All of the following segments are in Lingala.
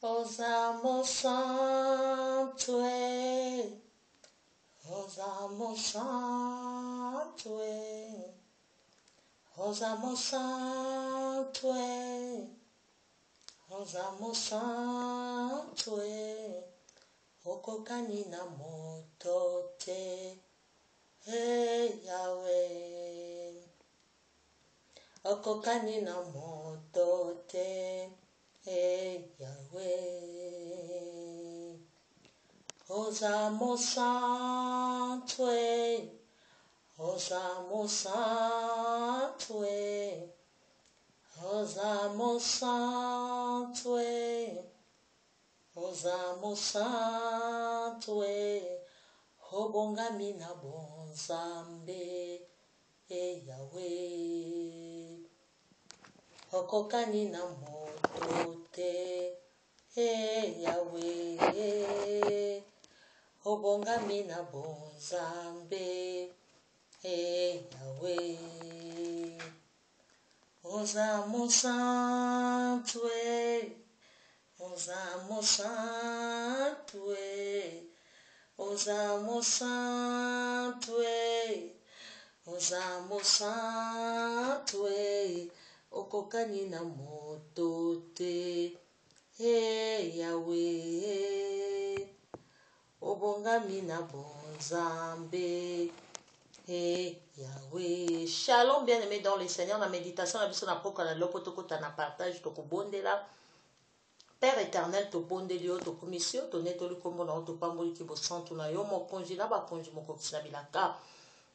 Osamo Santue, Osamo Santue, Osamo Santue, Osamo Santue, Okokani na moto te, hey Yahweh, Okokani na moto te, hey Yahweh, Osamo Santue, Osamo Santue, Osamo Santue, Osamo Santue, Obongami na bonzambe, e Yahweh, Okokani na motote, e Yahweh, Obongami na bonzambe, e Yahweh, Osamo Santue, Osamo Santue, Osamo Santue, Osamo Santue, Okokani na motote, hey Yahweh, Obongami na bonzambe, hey Yahweh. Shalom bien-aimés dans le Seigneur, la méditation, la vision na poko na lopoto na partage to kubonde la. Père éternel, to bonde lio, to commission, to netoli kombo na to pamboli ki bo santu na yo, mo konji na ba konji mo kokisina bilaka.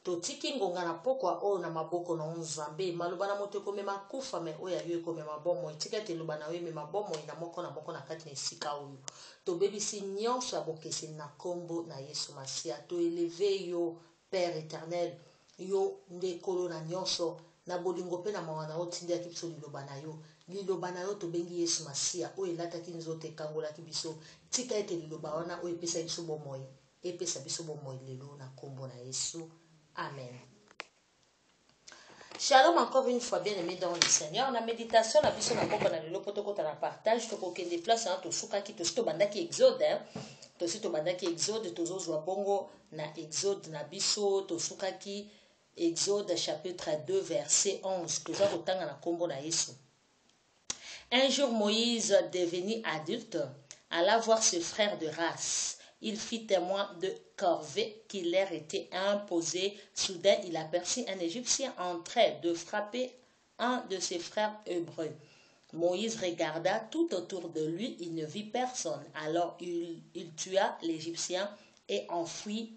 To tiki ngonga na pokwa o na maboko na nzambe, maloba na moto kome makufa me o ya yo kome mabomo, itika te loba na we me mabomo ina moko na kati na esika oyo. To bebisi nyonso ya bokesi na kombo na Yesu Masia, to eleve yo, Père éternel, yo ndekolo na nyonso, na bolingo pe na mawana o tindi aki biso liloba na yo. Liloba na yo to bengi Yesu Masia, o elata ki nzote kangola ki biso, tika ete liloba wana o epesa biso bomoi, epesa biso bomoi lelo na kombo na Yesu. Amen. Shalom encore une fois, bien-aimés dans le Seigneur. La méditation, la vision, la pompe, la lopoto, la partage, to koke des places, to suka ki to sito banda ki exode, to sito banda ki exode, to zozo bongo na exode na biso, to suka ki exode chapitre 2 verset 11, to za kotanga na kombo na Yesu. Un jour, Moïse, devenu adulte, alla voir ses frères de race. Il fit témoin de corvée qui leur était imposée. Soudain, il aperçut un Égyptien en train de frapper un de ses frères hébreux. Moïse regarda tout autour de lui, il ne vit personne. Alors il tua l'Égyptien et enfouit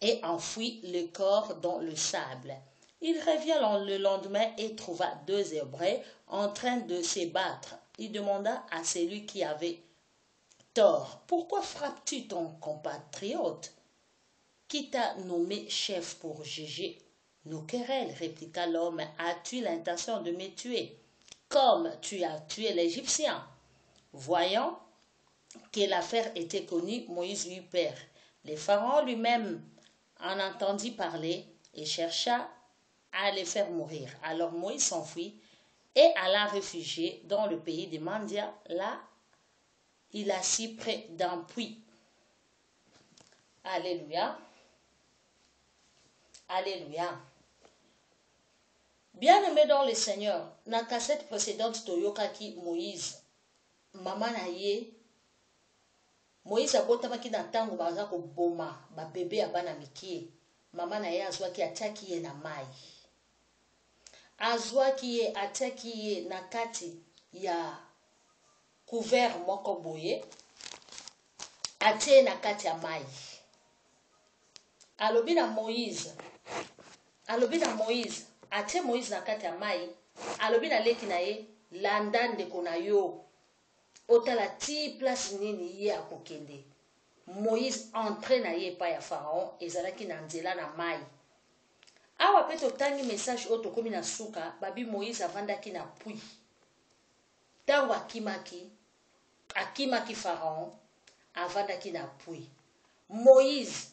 le corps dans le sable. Il revient le lendemain et trouva deux Hébreux en train de se battre. Il demanda à celui qui avait tort, pourquoi frappes-tu ton compatriote qui t'a nommé chef pour juger nos querelles? Répliqua l'homme. As-tu l'intention de me tuer comme tu as tué l'Égyptien? Voyant que l'affaire était connue, Moïse eut peur. Le pharaon lui-même en entendit parler et chercha à les faire mourir. Alors Moïse s'enfuit et alla réfugier dans le pays de Mandia. Là, il assit près d'un puits. Alléluia. Alléluia. Bien-aimé dans le Seigneur, dans la cassette précédente, Toyokaki Moïse, maman na ye, Moïse a botamaki na tango baza ko boma ba bébé abana mikie. Maman na ye azwaki ataki ye na mai. Azwaki ye ataki ye na kati ya couvert moko boye. Atie na kati ya mai. Alobi na Moïse, atie Moïse na kati ya mai, alobi na leki na ye, landa ndeko na yo, otala ti place nini ye akokende. Moïse entre na ye pa ya Pharaon, ezalaki na nzela na mai. Awa pe totangi message oto komi na suka, babi Moïse avandaki na puits. Tango akimaki Pharaon, avandaki na puits. Moïse,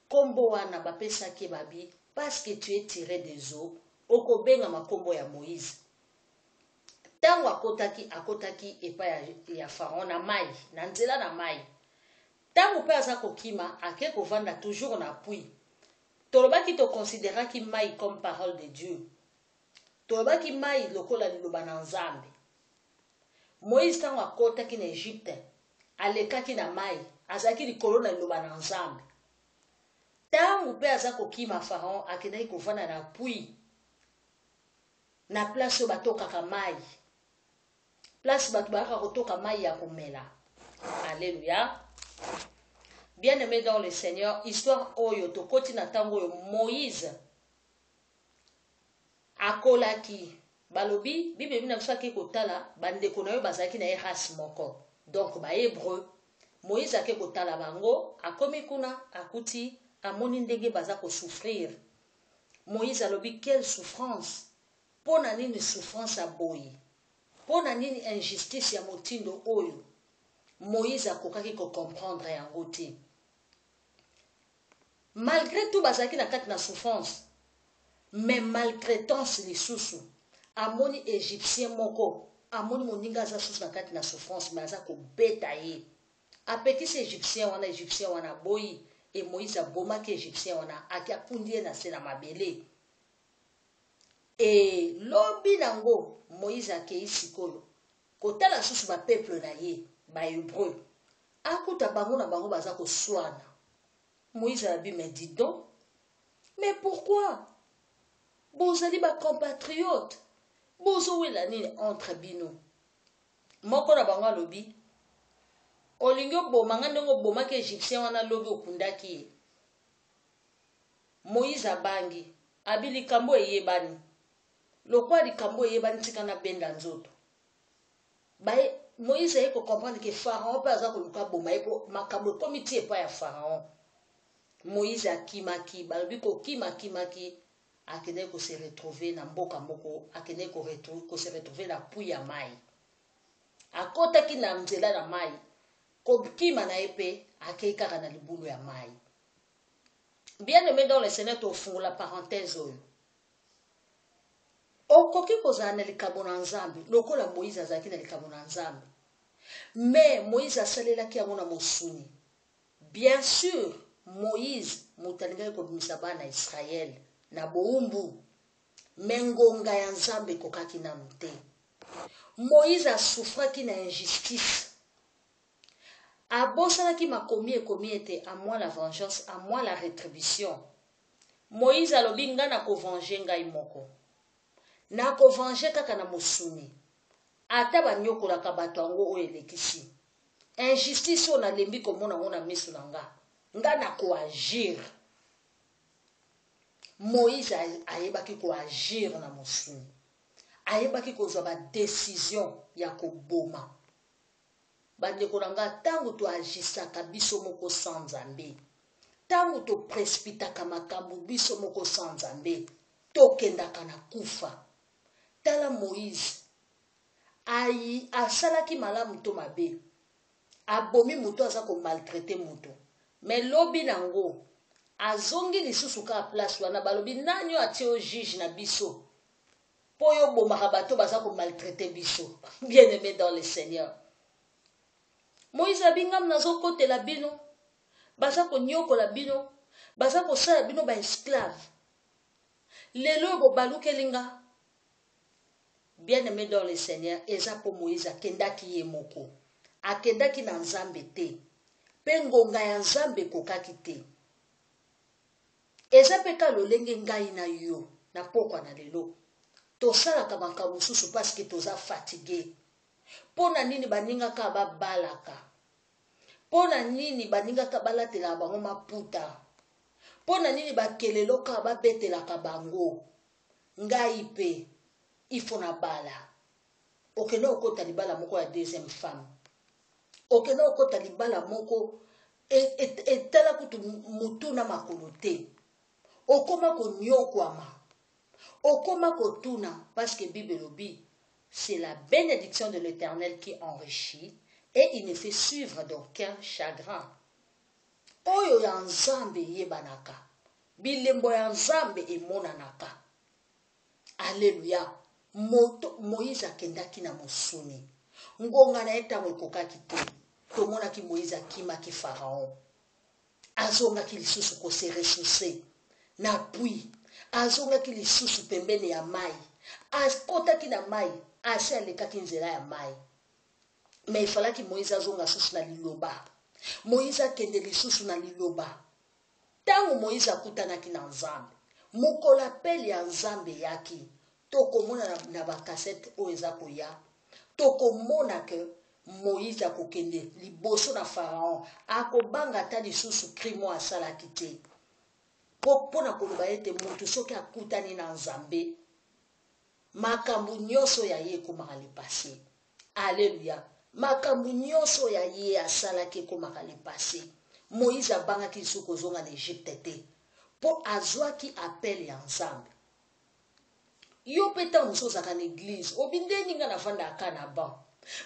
kombo wana bapesaki babi, parce que tu es tiré des eaux, okobenga makombo ya Moïse. Tango akotaki epa ya Pharaon na mai, na nzela na mai. Tango pe aza kokima, ake kovanda toujours na pui. Tolobaki to considéraki mai comme parole de Dieu. Tolobaki mai lokola liloba na Nzambe. Moïse tango akotaki na Egypte, alekaki na mai, azaki likolo na liloba na Nzambe. Tango pe aza kokima Pharaon, akendaki kovanda na pui. Na place batokaka mai. Place bato baka kotoka mai ya komela. Alléluia. Bien-aimé dans le Seigneur, histoire oyo tokoti na tango oyo Moïse akolaki balobi Bible bina bisaki kotala bandeko na yo bazaki na race moko. Donc ba hébreu Moïse ake kotala bango akomi kuna akuti amoni ndenge baza ko souffrir. Moïse alobi quelle souffrance. Pona nini souffrance aboyi. Pona nini injustice ya motindo oyo. Moïse akokaki ko comprendre yango te. Malgré tout bazaki na kati na souffrance, mais maltraitance lisusu, amoni égyptien moko, amoni moninga za susu na kati na souffrance, mais aza ko beta ye. Apekisi égyptien wana boyi, et Moïse abomaki égyptien wana aki apundi na se na mabele. Et lobi nango Moïse akei sikoyo kotala susu ba peuple na ye ba hébreu akuta bango na bango baza ko swana. Moïse a dit mais dis donc, mais pourquoi bozali ba compatriotes bozo wela nini entre bino moko na bango lobi olingo bomanga ndongo bomaki égyptien wana lobi okundaki. Moïse abangi abili kambo eyebani lokwa likambo eyebani tika na benda nzoto. Bae Moïse a ko comprendre que Pharaon pas aza ko luka boma epo makambo komiti epa ya Pharaon. Moïse akimaki balobi ko kimaki akene ko se retrouver na mboka moko akene ko se retrouver na puya ya mai. Akotaki na nzela na mai ko kima na epe akeikaka na libulu ya mai. Bien-aimé dans le Seigneur to fungola parenthèse oyo. Okoki kozala na likambo na Nzambe lokola Moïse azalaki na likambo na Nzambe. Mais Moïse asalelaki yango na mosuni. Bien sûr, Moïse mutalingaki kobimisa bana Israël na boumbu. Mengonga ya Nzambe kokaki na mte. Moïse asouffraki na injustice. Abosalaki makomi ekomi ete à moi la vengeance, à moi la rétribution. Moïse alobi nga na kovange ngai moko. Na kovange kaka na mosuni. Ata banyokolaka bato yango oyo elekisi. Injustice oyo nalembi komona ngo na miso na nga. Nga na koagir. Moïse ayebaki koagir na mosuni. Ayebaki kozwa ba décision ya koboma. Bandeko na nga tango to agisaka biso moko sans Nzambe. Tango to precipitaka makambo biso moko sans Nzambe. Tokendaka na kufa. Tala Moïse asalaki malamu to mabe. Abomi muto aza ko maltraiter muto. Mais lobi nango azongi lisusu ka place wana balobi nanyo atio juge na biso. Poyo bomaka bato baza ko maltraiter biso. Bien-aimé dans le Seigneur. Moïse abingam nazo kote la bino. Baza ko nyoko la bino. Baza ko sala bino ba esclave. Lelo bo baluke linga. Bien-aimé dans le Seigneur, eza po Moïse akendaki ye moko. Akendaki na Nzambe te. Pengonga ya Nzambe kokaki te. Eza peka lolenge ngai na yo na pokwa na lelo. Tosalaka makambo susu parce que toza fatigué. Pona nini baningaka babalaka. Pona nini baningaka balatela bango maputa. Pona nini bakeleloka babetelaka bango. Ngai pe il faut na bala. Okene okota libala moko ya deuxième femme. Okene okota libala moko etala kutu mutu na makolo te. Okoma ko nyokwama. Okoma ko tuna parce que Bible lobi c'est la bénédiction de l'Éternel qui enrichit et il ne fait suivre d'aucun chagrin. Oyo ya Nzambe yebanaka. Bilembo ya Nzambe emonanaka. Alléluia. Moïse akendaki na mosuni ngonga na etango ekokaki te tomonaki Moïse akimaki Pharaon azongaki lisusu kose ressource na pui azongaki lisusu pembeni ya mai akotaki na mai asi alekaki nzela ya mai mais ifalaki Moïse azonga lisusu na liloba Moïse akende lisusu na liloba tango Moïse akutanaki na Nzambe mokolo apeli ya Nzambe yaki tokomona na bakasete oyo eza koya tokomona ke Moïse akokende liboso na Pharaon akobanga ata lisusu crime asalaki te pona koloba ete moto soki akutani na Nzambe makambo nyonso ya ye ekomaka lepase. Alléluia. Makambo nyonso ya ye asalaki ekomaka lepase. Moïse abangaki lisusu kozonga na Egypte te po azwaki appel ya Nzambe. Yo peta musozaka na église obindeni nga navanda aka na ban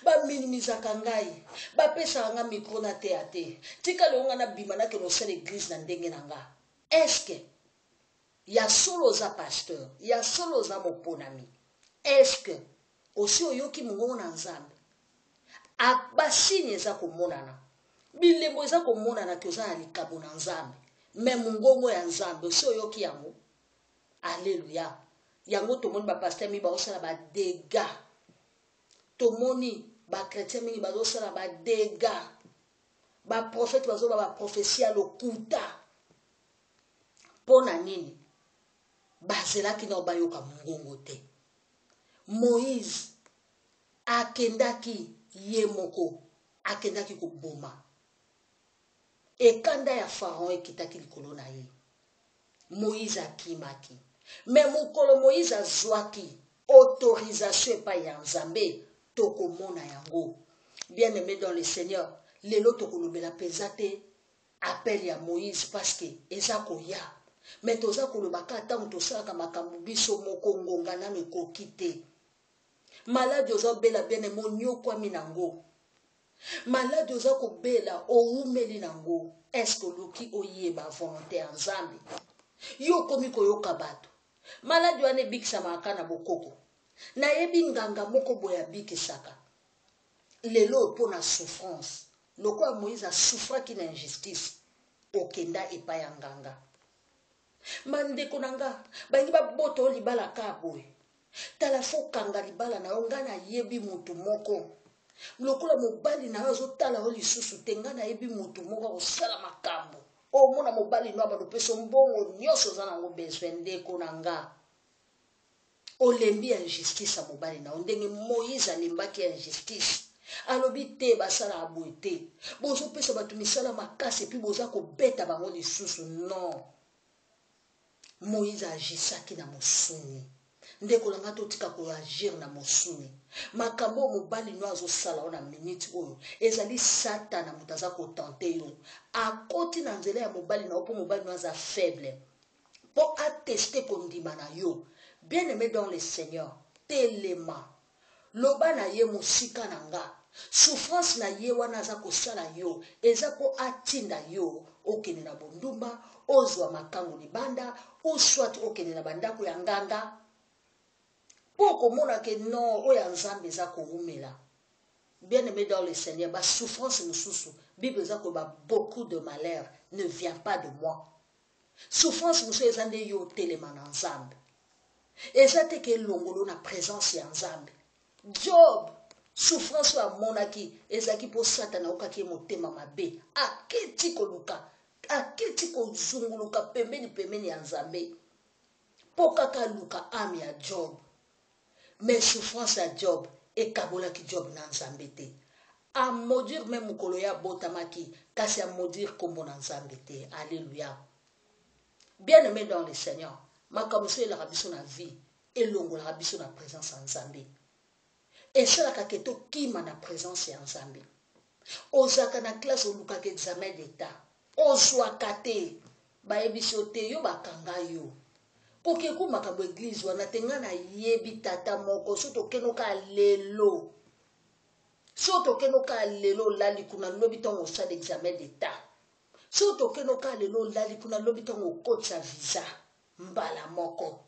baminimizaka ngai bapesaka nga mikro na te ate tika leo nga nabima nake nosala église na ndenge na nga. Eske ya solo oza pasteur ya solo oza moponami eske osi oyoki mongongo na Nzambe basini eza komonana bilembo eza komonana ke oza na likabo na Nzambe me mongongo ya Nzambe osi oyoki yango. Alléluia. Yango tomoni ba pasteur mi baosala ba dégâts tomoni ba chrétien mingi bazosala ba dégâts ba prophète bazoba ba prophétie ya lokuta pona nini bazelaki na bayoka mongongo te. Moïse akendaki ye moko akendaki koboma ekanda ya Pharaon ekitaki likolo na ye. Moïse akimaki mais mokolo Moïse azwaki autorisation epai ya Nzambe tokomona yango. Bien aimé dans le Seigneur lelo tokolobela penza te appel ya Moïse parce que eza koya mais toza kolobaka ntango tosalaka makambo biso moko ngonga nano ekoki te. Malade oza bela bien aimé onyokwami nango malade oza kobela oumeli nango eske oluki oyeba volonté ya Nzambe yo komi koyoka bato malade wana ebikisamaka na bokoko nayebi nganga moko boye abikisaka lelo mpona souffrance lokola Moïse asouffraki na injustice okenda epai ya nganga. Mandeko nanga bangi baboto libala ka boye tala fo kanga libala na yo nga nayebi motu moko lokola mobali na yo azotala yo lisusu te nga nayebi motu moko akosala makambo omona mobali no abadopesa mbongo nyonso oza nango besoin ndeko na nga olembi ya injustice ya mobali na yo ndenge Moïse alembaki ya injustice alobi te basala aboye te bozopesa bato misala makasi epi boza kobeta bango lisusu non. Moïse agisaki na mosuni ndeko na nga totika koagir na mosuni makambo mobali no azosala o na minute oyo ezali satana moto aza kotante yo akoti na nzela ya mobali na yo mpo mobali no aza faible mpo ateste kondima na yo. Bien aimé dans le Seigneur telema loba na ye mosika na nga souffrance na ye wana aza kosala yo eza po atinda yo okende na bondumba ozwa makango libanda ou soit okende na bandako ya nganga po komona ke non oyo Nzambe eza koumela. Bien aimé dans le Seigneur ba souffrance mosusu Bible eza ko ba beaucoup de malheur ne vient pas de moi. Souffrance mosusu eza nde yo telema na Nzambe eza te ke longolo na présence ya Nzambe. Job souffrance ya monaki ezaki po Satana okaki motema mabe aketi koluka aketi kozunguluka pembeni ya Nzambe po kaka luka ame ya Job. Mais souffrance ya Job ekabolaki Job na Nzambe te a maudire même mokolo ya botamaki kasi a maudire kombo na Nzambe te. Alléluia. Bien aimé dans le Seigneur makambo so elaka biso na vie elongolaka biso na présence ya Nzambe esalaka ke tokima na présence ya Nzambe. Ozaka na classe olukaka examen d'état ozwaka te bayebiso te yo bakanga yo kokeku makambo église wana te nga nayebi tata moko so tokenoka lelo olali kuna lobi ntango osala examen d'état so tokenoka lelo olali kuna lobi ntango okotisa visa mbala moko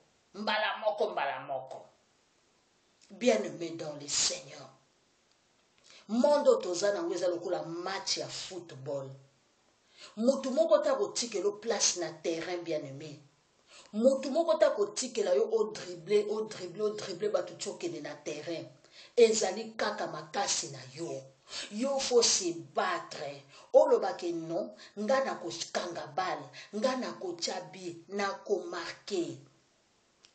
Bien-aimé dans le Seigneur. Mondo tozana ngweza lokola match ya football. Mutu moko ta kotikelo place na terrain bien-aimé. Mutu moko ta kotikela yo o dribbler batu chokene na terrain. Ezali kaka makasi na yo. Yo faut se battre. Olobake non, nga na ko kanga bal, nga na ko chabi, na ko marquer.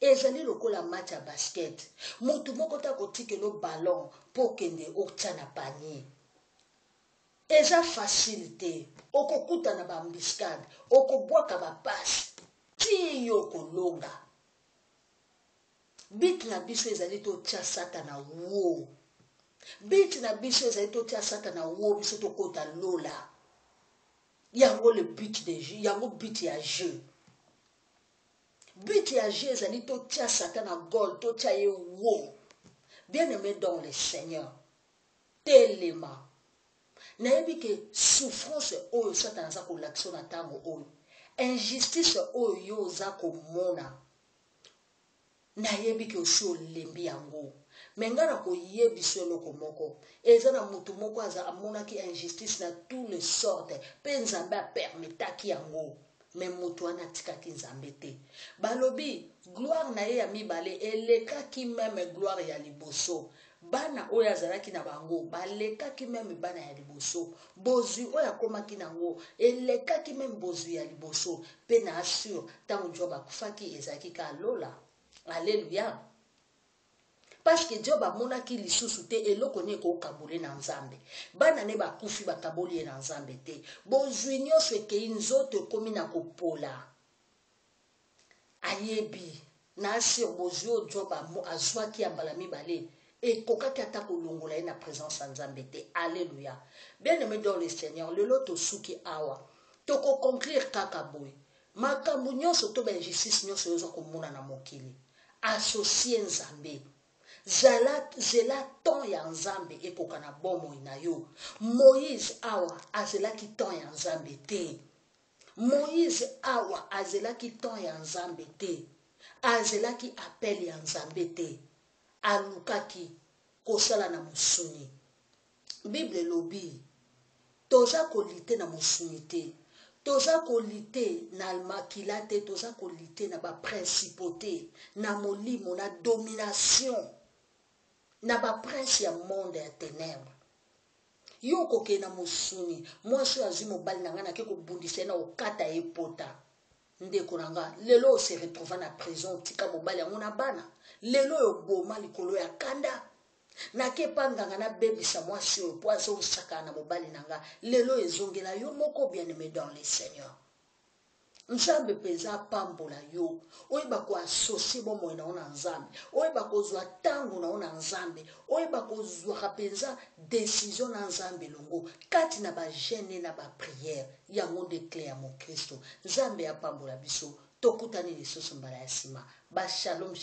Ezali lokola match ya basket. Mutu moko ta kotikelo ballon po kende okcha na panier. Eza facilité. Oko kuta na ba embuscade, oko boaka ba passe. Ti yo kolonga. Bit na biso ezali to tia satana wo. Bit na biso ezali to tia satana wo biso to kota lola. Yango le but de jeu, yango but ya jeu. But ya jeu ezali to tia satana gol, to tia ye wo. Bien-aimé dans le Seigneur. Telema. Nayebi ke souffrance oyo satana za ko l'action na tango oyo. Injustice oyo yo za ko mona. Nayebi ke osi olembi yango. Mengana ko yebi so loko moko. Eza na mutu moko aza amona ki injustice na tous les sortes. Pe nzambe a permetaki yango. Mais mutu wana tikaki nzambe te. Balobi gloire na ye ya mibale elekaki même gloire ya liboso. Bana oya zalaki na bango balekaki même bana ya liboso. Bozwi oya komaki nango elekaki même bozwi ya liboso. Pe na assure tango Job akufaki ezalaki ka lola. Alléluia. Parce que Job amonaki lisusu te eloko ne ko kabole na nzambe. Bana ne bakufi bakaboli na nzambe te. Bozwi nyonso ekei nzoto komi na kopola. Ayebi na assure bozwi Job azwaki ya mbala mibale. Et kokaki ata kolongola ye na présence nzambe te. Alléluia. Bien-aimé dans le Seigneur, le loto suki awa. Toko conclure kaka boy. Makambu nyonso to ba injustice nyonso yoza komona na mokili. Associé nzambe. Zela ton ya nzambe ekoka na bomo na yo. Moïse awa azelaki ton ya nzambe te. Moïse awa azelaki ton ya nzambe te. Azelaki appel ya nzambe te. Alukaki kosala na musuni. Bible lobi toza kolite na musuni te. Toza kolite na makila te. Toza kolite na ba principauté, na molimo, na domination, na ba prince ya monde ya ténèbres. Yo koke na musuni mwasi azwi mobali na nga na ke kobundisa na okata epota. Ndeko nanga lelo se retrouva na prison tika mobali yango na bana. Lelo yo boma likolo ya kanda. Na ke panganga na bebisa mwasi oyo po azosaka na mobali nanga. Lelo ezongela yo moko bien-aimé dans le Seigneur. Nzambe peza pambola yo. Oyeba ko associer bomo na ona nzambe. Oyeba ko zwa tango na ona nzambe. Oyeba ko zwa penza décision na nzambe longo. Kati na ba gêne na ba prière. Yango déclare mon Christo. Nzambe ya pambola biso. Tokutani lisusu mbala ya sima. Ba shalom.